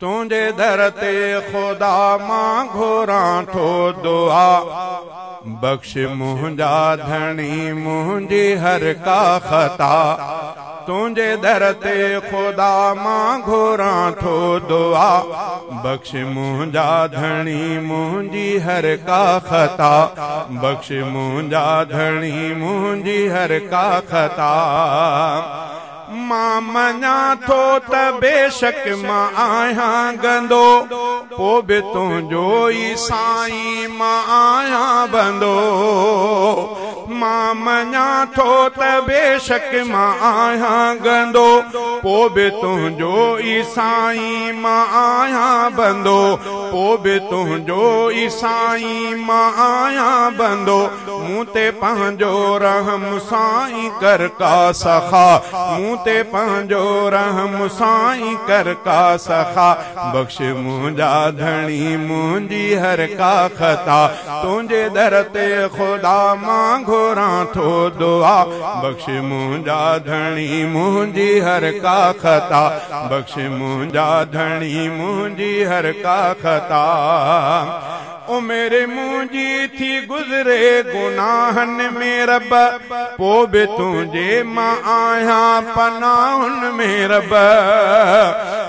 तुझे दर ते खुदा मां घोरां थो दुआ बख्श मुंहिंजा धणी मुंहिंजी हर का खता तुझे दर ते खुदा मां घोरां थो दुआ बख्श मुंहिंजा धणी मुंहिंजी हर का खता बख्श मुंहिंजा धणी मुंहिंजी हर का खता मां मञा थो त बेशक मां आहियां गंदो पोइ बि तुंहिंजो ई साईं मां आहियां बंदो मां मञा थो त बेशक मां आहियां गंदो पोइ बि तुंहिंजो ई साईं मां आहियां बंदो पोइ बि तुंहिंजो ई साईं मां आहियां बंदो मूं ते पंहिंजो रहम साईं कर का सखा मूं ते पंहिंजो रहम साईं कर का सखा बख्श मुंहिंजा धणी मुंहिंजी हर का खता तुंहिंजे दर ते खुदा मां घोरां थो दुआ बख्श मुंहिंजा धणी मुंहिंजी हर का खता बख्श मुंहिंजा धणी मुंहिंजी हर का खता ओ मेरे मुंहिंजी थी गुज़रे गुनाहनि में रब पोइ बि तुंहिंजे मां आहियां पनाहुनि में रब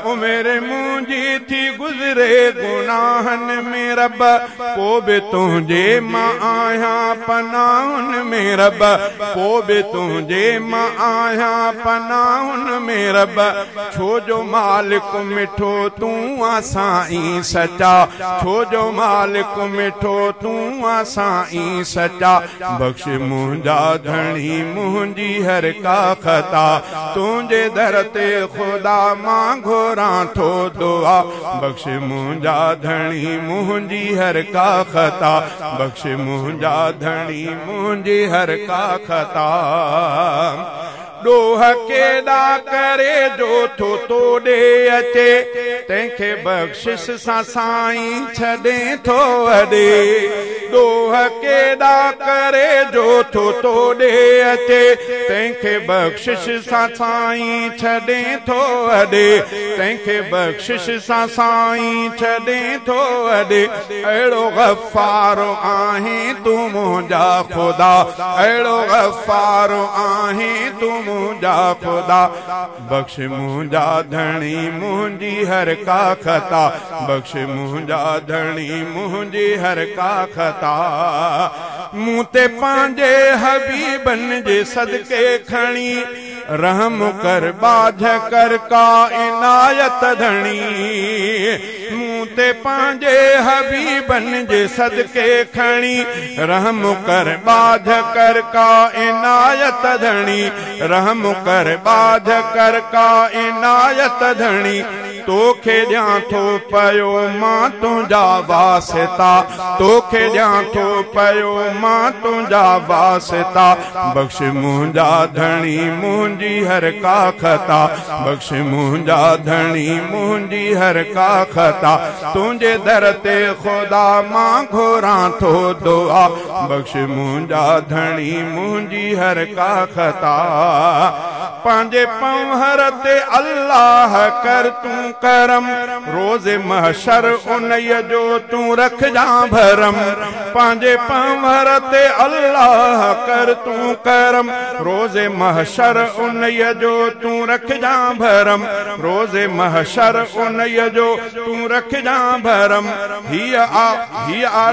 ओ मेरे मुंहिंजी थी गुज़रे गुनाहनि में रब पोइ बि तुंहिंजे मां आहियां पनाहुनि में रब पोइ बि तुंहिंजे मां आहियां पनाहुनि में रब छो जो मालिक मिठो तूं आ साईं सचा छो जो मालिक मिठो तूं आ साईं सचा बख्श मुंहिंजा धणी मुंहिंजी हर का खता तुंहिंजे दर ते खुदा मां घोरां थो दुआ बख्श मुंहिंजा धणी मुंहिंजी हर का खता बख्श मुंहिंजा धणी मुंहिंजी हर का खता ॾोह केॾा करे जो थो तोड़े अचे तंहिंखे बख़्शिश सां साईं छॾे थो वॾे ॾोह केॾा करे जो थो तोड़े अचे तंहिंखे बख़्शिश सां साईं छॾे थो वॾे तंहिंखे बख़्शिश सां साईं छॾे थो वॾे अहिड़ो गफ़ारो आहीं तूं मुंहिंजा ख़ुदा अहिड़ो गफ़ारो आहीं तूं मुंहिंजा ख़ुदा बख्श मुंहिंजा धणी मुंहिंजी हर का खता बख्श मुंहिंजा धणी मुंहिंजी हर का खता मूं ते पंहिंजे हबीबनि जे सदके खणी रहम कर बाझ कर का इनायत धणी मूं ते पंहिंजे हबीबनि जे सदके खणी रहम कर बाझ कर का इनायत धणी रहम कर बाझ कर का इनायत धणी तोखे ॾियां थो पयो मां तुंहिंजा वासिता तोखे ॾियां थो पयो मां तुंहिंजा वासिता बख्श मुंहिंजा धणी मुंहिंजी हर का खता बख्श मुंहिंजा धणी मुंहिंजी हर का खता तुंहिंजे दर ते खुदा मां घोरां थो दुआ बख्श मुंहिंजा धणी मुंहिंजी हर का खता पंहिंजे पंवहर ते अल्लाह कर तूं करम रोज़े महशर उन्हीअ जो तूं रखजां भरम पंहिंजे पंवहर ते अल्लाह कर तूं करम रोज़े महशर उन्हीअ जो तूं रखजां भरम रोज़े महशर उन्हीअ जो तूं रखजां भरम हिया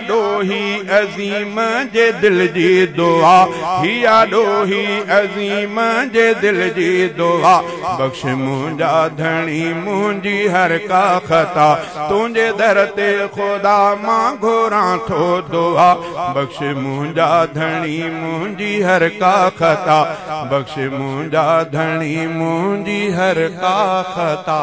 ॾोही अज़ीम जे दिल जी दुआ हिया ॾोही अज़ीम जे दिल जी दुआ बख्श मुंहिंजा धणी मुंहिंजी हर का खता तुंहिंजे दर ते खुदा मां घोरां थो दुआ बख्श मुंहिंजा धणी मुंहिंजी हर का खता बख्श मुंहिंजा धणी मुंहिंजी हर का खता।